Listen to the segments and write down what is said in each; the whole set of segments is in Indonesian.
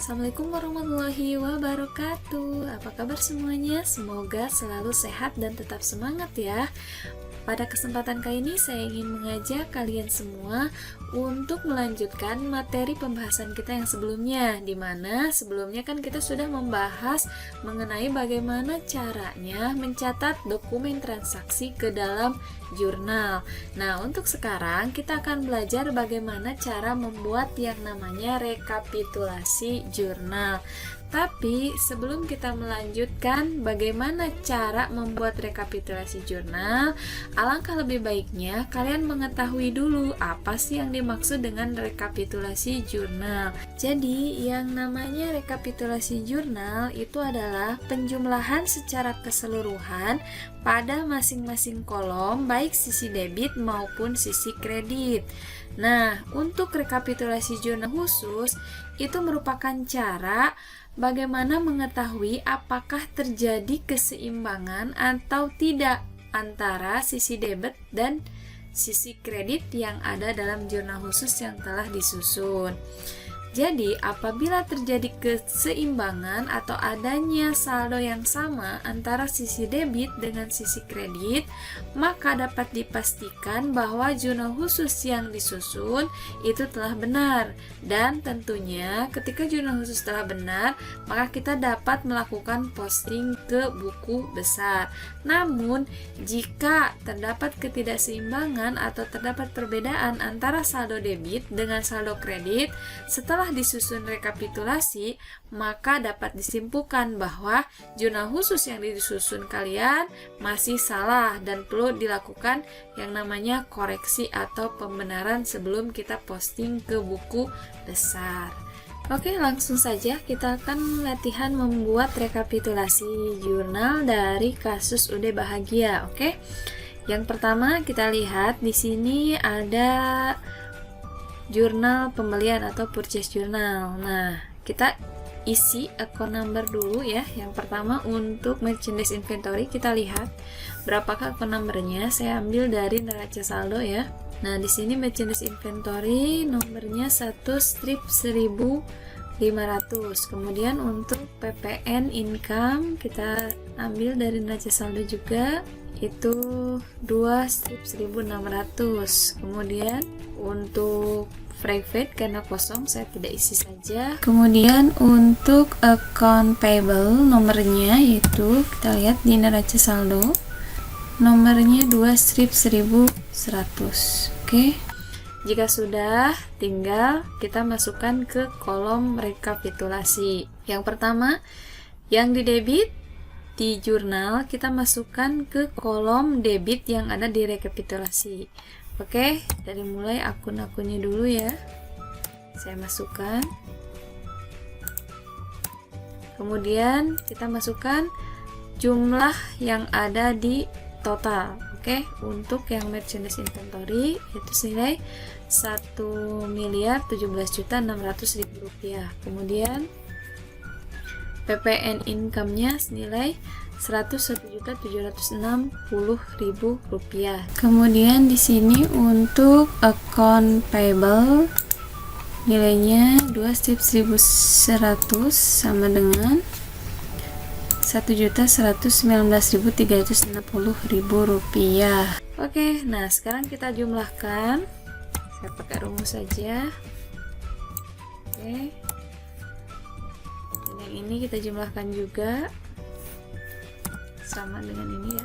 Assalamualaikum warahmatullahi wabarakatuh. Apa kabar semuanya? Semoga selalu sehat dan tetap semangat ya. Pada kesempatan kali ini saya ingin mengajak kalian semua untuk melanjutkan materi pembahasan kita yang sebelumnya, di mana sebelumnya kan kita sudah membahas mengenai bagaimana caranya mencatat dokumen transaksi ke dalam jurnal. Nah, untuk sekarang kita akan belajar bagaimana cara membuat yang namanya rekapitulasi jurnal. Tapi sebelum kita melanjutkan bagaimana cara membuat rekapitulasi jurnal, alangkah lebih baiknya kalian mengetahui dulu apa sih yang dimaksud dengan rekapitulasi jurnal. Jadi, yang namanya rekapitulasi jurnal itu adalah penjumlahan secara keseluruhan pada masing-masing kolom, baik sisi debit maupun sisi kredit. Nah, untuk rekapitulasi jurnal khusus, itu merupakan cara bagaimana mengetahui apakah terjadi keseimbangan atau tidak antara sisi debit dan sisi kredit yang ada dalam jurnal khusus yang telah disusun. Jadi, apabila terjadi keseimbangan atau adanya saldo yang sama antara sisi debit dengan sisi kredit, maka dapat dipastikan bahwa jurnal khusus yang disusun itu telah benar. Dan tentunya ketika jurnal khusus telah benar, maka kita dapat melakukan posting ke buku besar. Namun, jika terdapat ketidakseimbangan atau terdapat perbedaan antara saldo debit dengan saldo kredit, setelah disusun rekapitulasi, maka dapat disimpulkan bahwa jurnal khusus yang disusun kalian masih salah dan perlu dilakukan yang namanya koreksi atau pembenaran sebelum kita posting ke buku besar. Oke, langsung saja kita akan latihan membuat rekapitulasi jurnal dari kasus UD Bahagia. Oke. Yang pertama kita lihat di sini ada jurnal pembelian atau purchase journal. Nah, kita isi account number dulu ya. Yang pertama untuk merchandise inventory kita lihat berapakah account numbernya. Saya ambil dari neraca saldo ya. Nah, di sini merchandise inventory nomornya 1 strip 1500. Kemudian untuk PPN income kita ambil dari neraca saldo juga, itu 2 strip 1600. Kemudian untuk private karena kosong saya tidak isi saja. Kemudian untuk account payable nomornya itu kita lihat di neraca saldo nomornya 2 strip 1100. Oke. Jika sudah, tinggal kita masukkan ke kolom rekapitulasi. Yang pertama, yang di debit di jurnal kita masukkan ke kolom debit yang ada di rekapitulasi. Oke, dari mulai akun-akunnya dulu ya. Saya masukkan. Kemudian kita masukkan jumlah yang ada di total. Oke, untuk yang merchandise inventory itu senilai 1.017.600.000 rupiah. Kemudian PPN income-nya senilai 101.760.000 rupiah. Kemudian di sini untuk account payable nilainya 2 strip 1100 sama dengan 1.119.360.000 rupiah. Oke, nah sekarang kita jumlahkan. Saya pakai rumus saja. Oke. Dan yang ini kita jumlahkan juga sama dengan ini ya.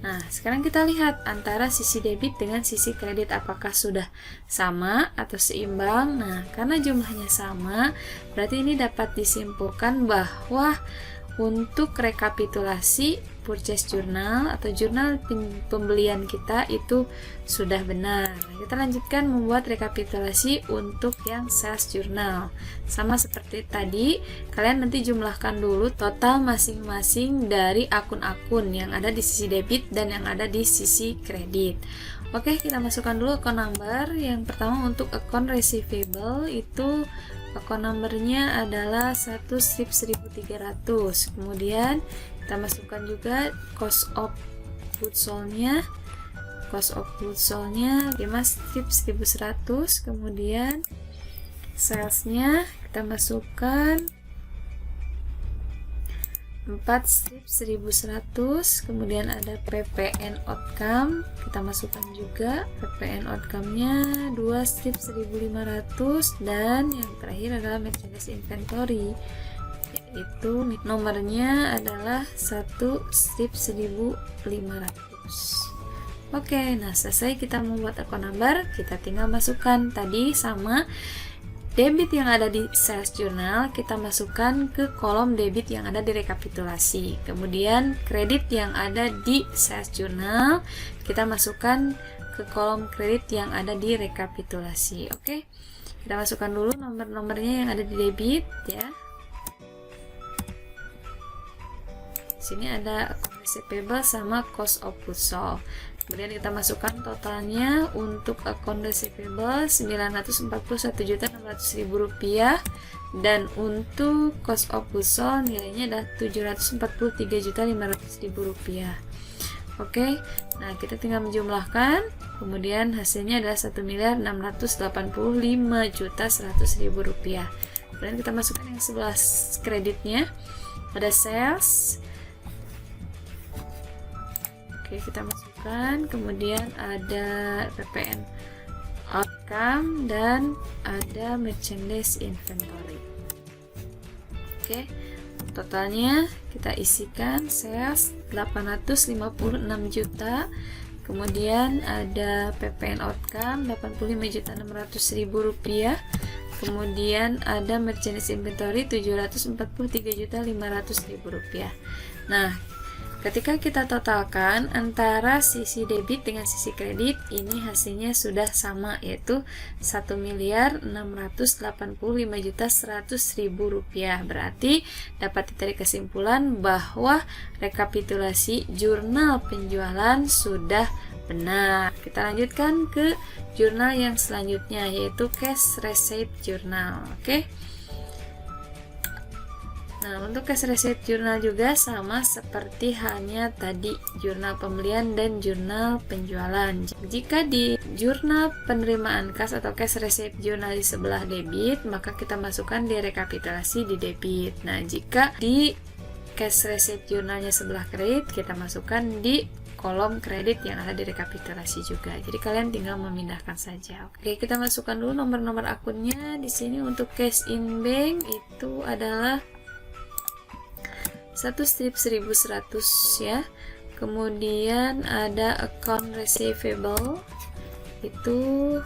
Nah, sekarang kita lihat antara sisi debit dengan sisi kredit apakah sudah sama atau seimbang. Nah, karena jumlahnya sama, berarti ini dapat disimpulkan bahwa untuk rekapitulasi purchase journal atau jurnal pembelian kita itu sudah benar. Kita lanjutkan membuat rekapitulasi untuk yang sales journal. Sama seperti tadi, kalian nanti jumlahkan dulu total masing-masing dari akun-akun yang ada di sisi debit dan yang ada di sisi kredit. Oke, kita masukkan dulu account number. Yang pertama untuk account receivable itu account numbernya adalah 1 strip 1300. Kemudian kita masukkan juga cost of goods sold-nya. Cost of goods sold-nya 5 strip 1100. Kemudian salesnya kita masukkan 4 strip 1100, kemudian ada PPN outcome, kita masukkan juga PPN outcome-nya 2 strip 1500, dan yang terakhir adalah merchandise inventory, yaitu nomornya adalah 1 strip 1500. Oke, nah selesai kita membuat account number, kita tinggal masukkan tadi sama debit yang ada di sales journal, kita masukkan ke kolom debit yang ada di rekapitulasi. Kemudian kredit yang ada di sales journal, kita masukkan ke kolom kredit yang ada di rekapitulasi. Oke, kita masukkan dulu nomor-nomornya yang ada di debit ya. Sini ada account receivable sama cost of goods sold. Kemudian kita masukkan totalnya untuk account receivable Rp941.600.000 dan untuk cost of goods sold nilainya adalah Rp743.500.000. Oke, nah kita tinggal menjumlahkan, kemudian hasilnya adalah Rp1.685.100.000. Kemudian kita masukkan yang sebelah kreditnya, ada sales. Oke, kita masukkan, kemudian ada PPN outcome dan ada merchandise inventory. Oke, totalnya kita isikan sales 856 juta, kemudian ada PPN outcome 85.600.000 kemudian ada merchandise inventory 743.500.000. Nah, ketika kita totalkan antara sisi debit dengan sisi kredit, ini hasilnya sudah sama, yaitu Rp1.685.100.000. Berarti dapat ditarik kesimpulan bahwa rekapitulasi jurnal penjualan sudah benar. Kita lanjutkan ke jurnal yang selanjutnya, yaitu cash receipt journal. Oke. Nah, untuk cash receipt journal juga sama seperti halnya tadi jurnal pembelian dan jurnal penjualan. Jika di jurnal penerimaan kas atau cash receipt journal di sebelah debit, maka kita masukkan di rekapitulasi di debit. Nah, jika di cash receipt journalnya sebelah kredit, kita masukkan di kolom kredit yang ada di rekapitulasi juga. Jadi kalian tinggal memindahkan saja. Oke, kita masukkan dulu nomor-nomor akunnya. Di sini untuk cash in bank itu adalah 1 strip 1100 ya. Kemudian ada account receivable itu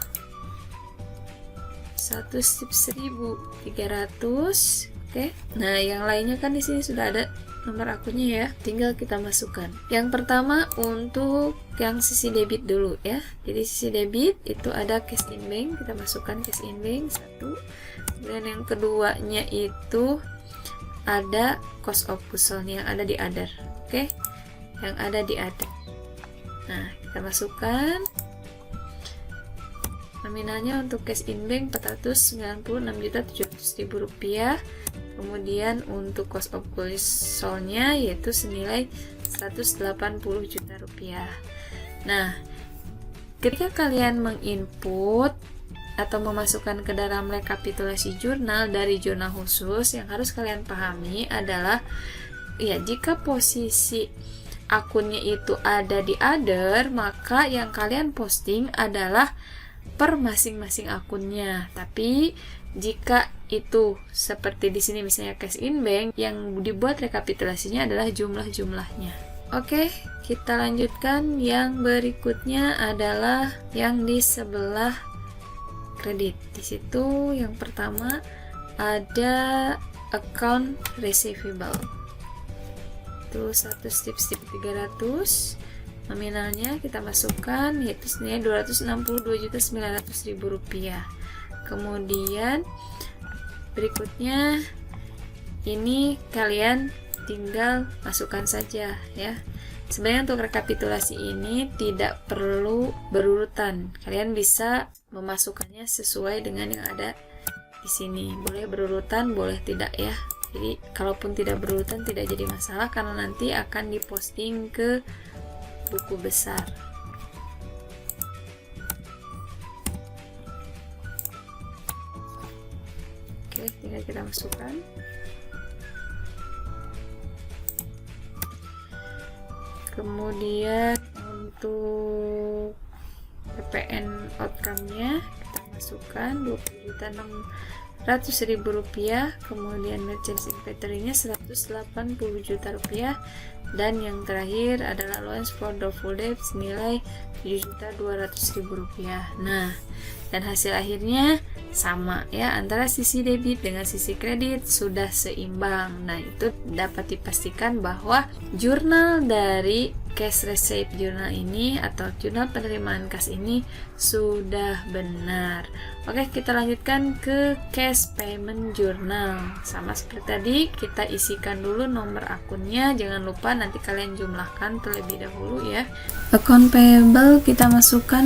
1 strip 1300. Oke. Nah, yang lainnya kan di sini sudah ada nomor akunnya ya. Tinggal kita masukkan. Yang pertama untuk yang sisi debit dulu ya. Jadi sisi debit itu ada cash in bank, kita masukkan cash in bank 1. Kemudian yang keduanya itu ada cost of goods sold yang ada di other. Oke, yang ada di other. Nah, kita masukkan nominalnya untuk cash in bank Rp496.700.000. Kemudian untuk cost of goods sold-nya yaitu senilai Rp180 juta. Nah, ketika kalian menginput atau memasukkan ke dalam rekapitulasi jurnal dari jurnal khusus, yang harus kalian pahami adalah ya, jika posisi akunnya itu ada di other, maka yang kalian posting adalah per masing-masing akunnya. Tapi jika itu seperti di sini misalnya cash in bank, yang dibuat rekapitulasinya adalah jumlah-jumlahnya. Oke, kita lanjutkan. Yang berikutnya adalah yang di sebelah kredit. Di situ yang pertama ada account receivable. Itu 1 strip 300. Nominalnya kita masukkan yaitu senilai Rp262.900.000. Kemudian berikutnya ini kalian tinggal masukkan saja ya. Sebenarnya untuk rekapitulasi ini tidak perlu berurutan. Kalian bisa memasukkannya sesuai dengan yang ada di sini. Boleh berurutan, boleh tidak ya. Jadi kalaupun tidak berurutan tidak jadi masalah karena nanti akan diposting ke buku besar. Oke, tinggal kita masukkan. Kemudian untuk PPN outcome-nya kita masukkan 20.600.000 rupiah, kemudian merchant inventory-nya 180 juta rupiah, dan yang terakhir adalah allowance for doubtful debt senilai 7.200.000 rupiah. Nah, dan hasil akhirnya sama ya, antara sisi debit dengan sisi kredit sudah seimbang. Nah, itu dapat dipastikan bahwa jurnal dari cash receipt journal ini atau jurnal penerimaan kas ini sudah benar. Oke, kita lanjutkan ke cash payment journal. Sama seperti tadi, kita isikan dulu nomor akunnya. Jangan lupa nanti kalian jumlahkan terlebih dahulu ya. Account payable kita masukkan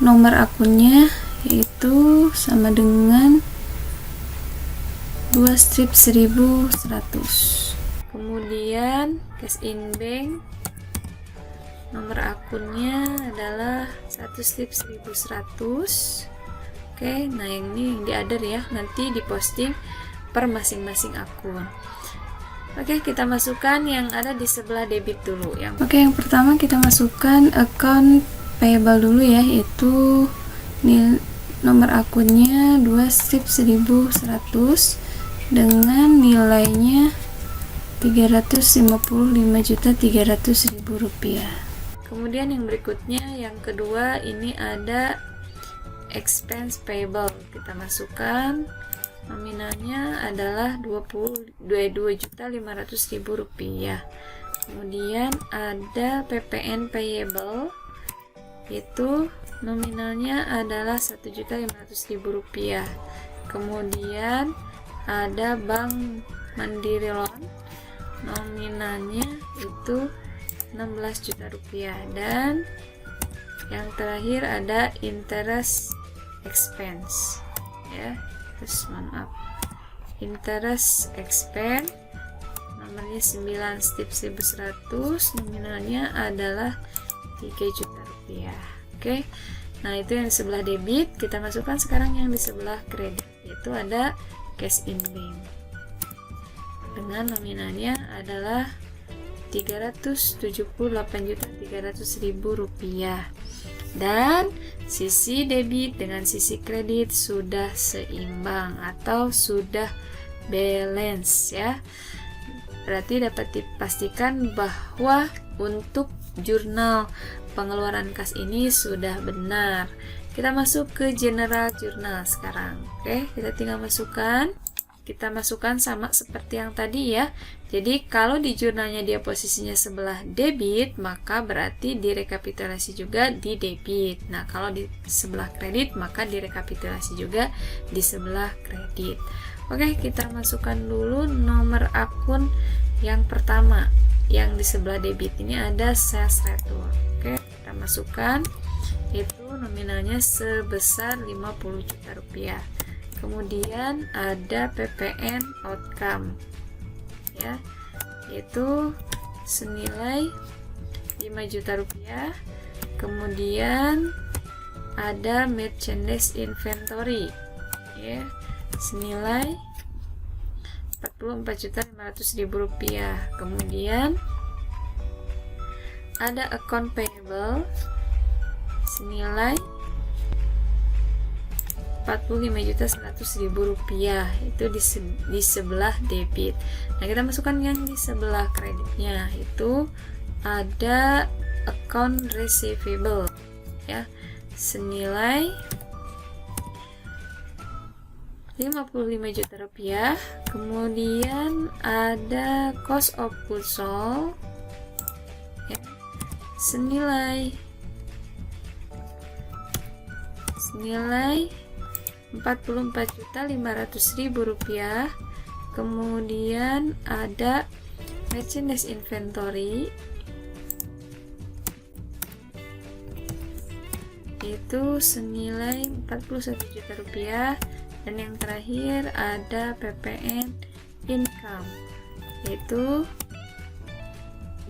nomor akunnya, yaitu sama dengan 2 strip 1100. Kemudian cash in bank, nomor akunnya adalah 1 strip 1100. Oke, nah yang ini yang di other ya, nanti diposting per masing-masing akun. Oke, kita masukkan yang ada di sebelah debit dulu. Yang pertama kita masukkan account payable dulu ya, yaitu nomor akunnya 2 strip 1100 dengan nilainya 355.300.000 rupiah. Kemudian yang berikutnya, yang kedua, ini ada expense payable. Kita masukkan nominalnya adalah 22.500.000 rupiah. Kemudian ada PPN payable, itu nominalnya adalah 1.500.000 rupiah. Kemudian ada Bank Mandiri Loan, nominalnya itu 16 juta rupiah. Dan yang terakhir ada interest expense ya, interest expense nomornya 9 strip 1100, nominalnya adalah 3 juta rupiah. Oke, nah itu yang di sebelah debit. Kita masukkan sekarang yang di sebelah kredit, yaitu ada cash in bank dengan nominalnya adalah 378.300.000 rupiah. Dan sisi debit dengan sisi kredit sudah seimbang atau sudah balance ya. Berarti dapat dipastikan bahwa untuk jurnal pengeluaran kas ini sudah benar. Kita masuk ke general journal sekarang. Oke, kita tinggal masukkan. Kita masukkan sama seperti yang tadi ya. Jadi kalau di jurnalnya dia posisinya sebelah debit, maka berarti direkapitulasi juga di debit. Nah, kalau di sebelah kredit, maka direkapitulasi juga di sebelah kredit. Oke, kita masukkan dulu nomor akun yang pertama. Yang di sebelah debit ini ada sales return. Oke, kita masukkan, itu nominalnya sebesar 50 juta rupiah. Kemudian ada PPN outcome ya, yaitu senilai 5 juta rupiah. Kemudian ada merchandise inventory ya, senilai 44.500.000 rupiah. Kemudian ada account payable senilai 45.100.000 rupiah, itu di sebelah debit. Nah, kita masukkan yang di sebelah kreditnya, itu ada account receivable ya, senilai 55 juta rupiah. Kemudian ada cost of goods sold ya, senilai 44.500.000 rupiah. Kemudian ada merchandise inventory, itu senilai 41 juta rupiah. Dan yang terakhir ada PPN income, yaitu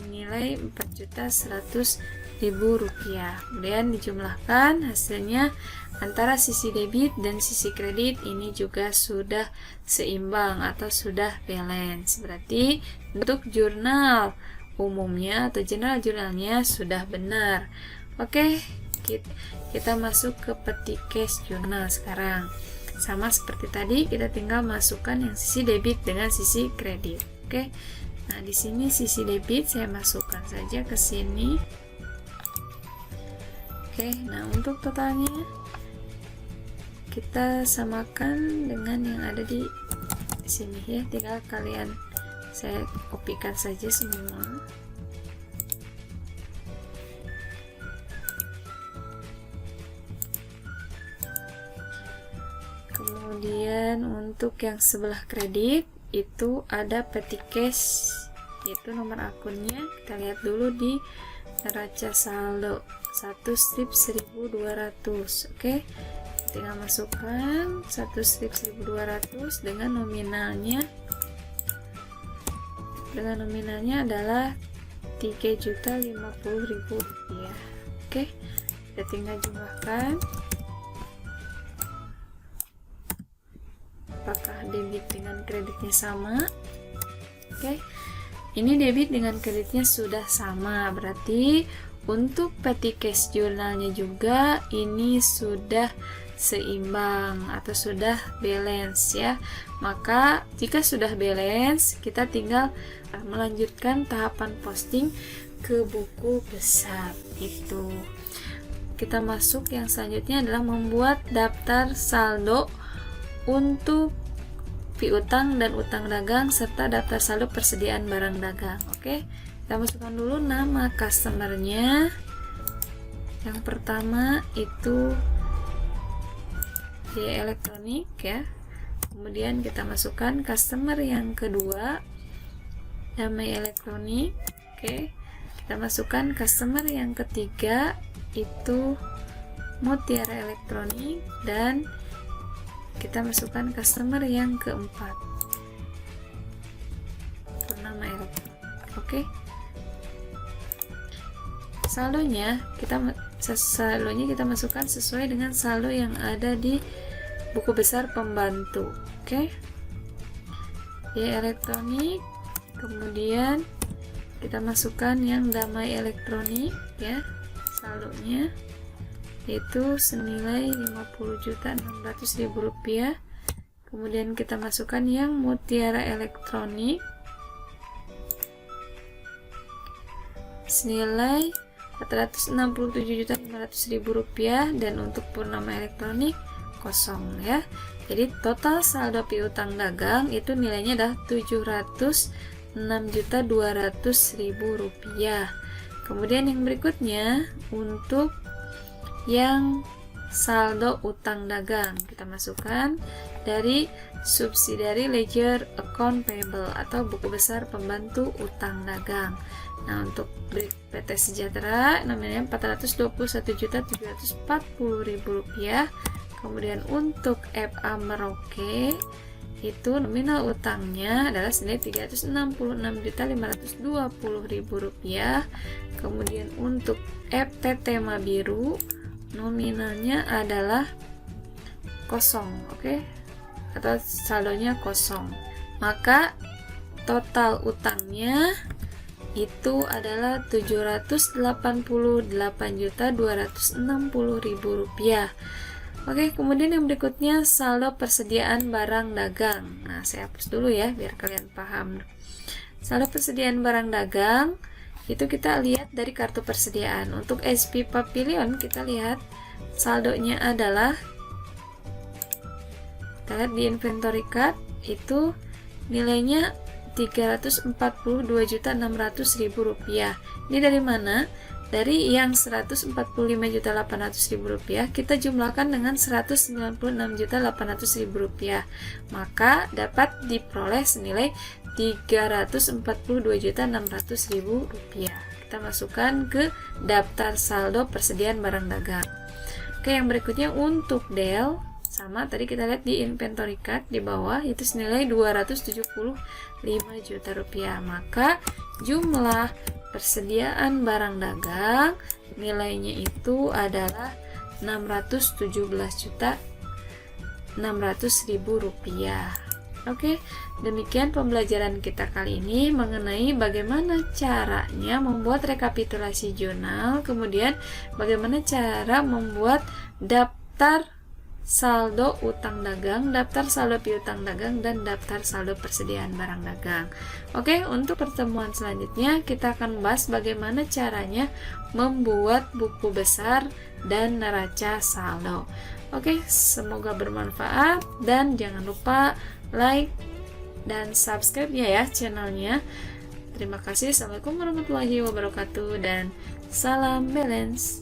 nilai 4.100.000 Rp100.000. Kemudian dijumlahkan, hasilnya antara sisi debit dan sisi kredit ini juga sudah seimbang atau sudah balance. Berarti untuk jurnal umumnya atau general jurnalnya sudah benar. Oke, kita masuk ke peti cash jurnal sekarang. Sama seperti tadi, kita tinggal masukkan yang sisi debit dengan sisi kredit. Oke. Nah, di sini sisi debit saya masukkan saja ke sini. Oke, nah untuk totalnya kita samakan dengan yang ada di sini ya, tinggal kalian saya kopikan saja semua. Kemudian untuk yang sebelah kredit itu ada peti cash, yaitu nomor akunnya. Kita lihat dulu di neraca saldo 1 strip 1.200. Oke, tinggal masukkan 1 strip 1.200 dengan nominalnya adalah Rp3.050.000. Oke, kita tinggal jumlahkan apakah debit dengan kreditnya sama. Oke, ini debit dengan kreditnya sudah sama, berarti untuk peti cash jurnalnya juga ini sudah seimbang atau sudah balance ya. Maka jika sudah balance, kita tinggal melanjutkan tahapan posting ke buku besar. Itu kita masuk yang selanjutnya adalah membuat daftar saldo untuk piutang dan utang dagang serta daftar saldo persediaan barang dagang. Oke, kita masukkan dulu nama customernya. Yang pertama itu di elektronik ya. Kemudian kita masukkan customer yang kedua, Damai Elektronik. Oke, kita masukkan customer yang ketiga itu Mutiara Elektronik, dan kita masukkan customer yang keempat, Purnama Elektronik. Oke, saldonya kita masukkan sesuai dengan saldo yang ada di buku besar pembantu. Oke, ya Elektronik, kemudian kita masukkan yang Damai Elektronik ya, saldonya yaitu senilai Rp50.600.000. Kemudian kita masukkan yang Mutiara Elektronik senilai Rp467.500.000, dan untuk Purnama Elektronik kosong ya. Jadi total saldo piutang dagang itu nilainya adalah Rp706.200.000. Kemudian yang berikutnya untuk yang saldo utang dagang, kita masukkan dari subsidiary ledger account payable atau buku besar pembantu utang dagang. Nah, untuk PT Sejahtera namanya Rp421.740.000. Kemudian untuk FA Merauke itu nominal utangnya adalah senilai Rp366.520.000. Kemudian untuk FT Tema Biru nominalnya adalah kosong, oke, atau saldonya kosong. Maka total utangnya itu adalah Rp788.260.000. Oke, kemudian yang berikutnya saldo persediaan barang dagang. Nah, saya hapus dulu ya biar kalian paham. Saldo persediaan barang dagang itu kita lihat dari kartu persediaan. Untuk SP Pavilion kita lihat saldonya adalah, kita lihat di inventory card itu nilainya Rp342.600.000. Ini dari mana? Dari yang Rp145.800.000 kita jumlahkan dengan Rp196.800.000, maka dapat diperoleh senilai Rp342.600.000. Kita masukkan ke daftar saldo persediaan barang dagang. Oke, yang berikutnya untuk DEL sama tadi kita lihat di inventory card di bawah itu senilai Rp275 juta. Maka jumlah persediaan barang dagang nilainya itu adalah 617.600.000 rupiah. Oke, demikian pembelajaran kita kali ini mengenai bagaimana caranya membuat rekapitulasi jurnal, kemudian bagaimana cara membuat daftar saldo utang dagang, daftar saldo piutang dagang, dan daftar saldo persediaan barang dagang. Oke, untuk pertemuan selanjutnya kita akan bahas bagaimana caranya membuat buku besar dan neraca saldo. Oke, semoga bermanfaat dan jangan lupa like dan subscribe ya channelnya. Terima kasih. Assalamualaikum warahmatullahi wabarakatuh dan salam balance.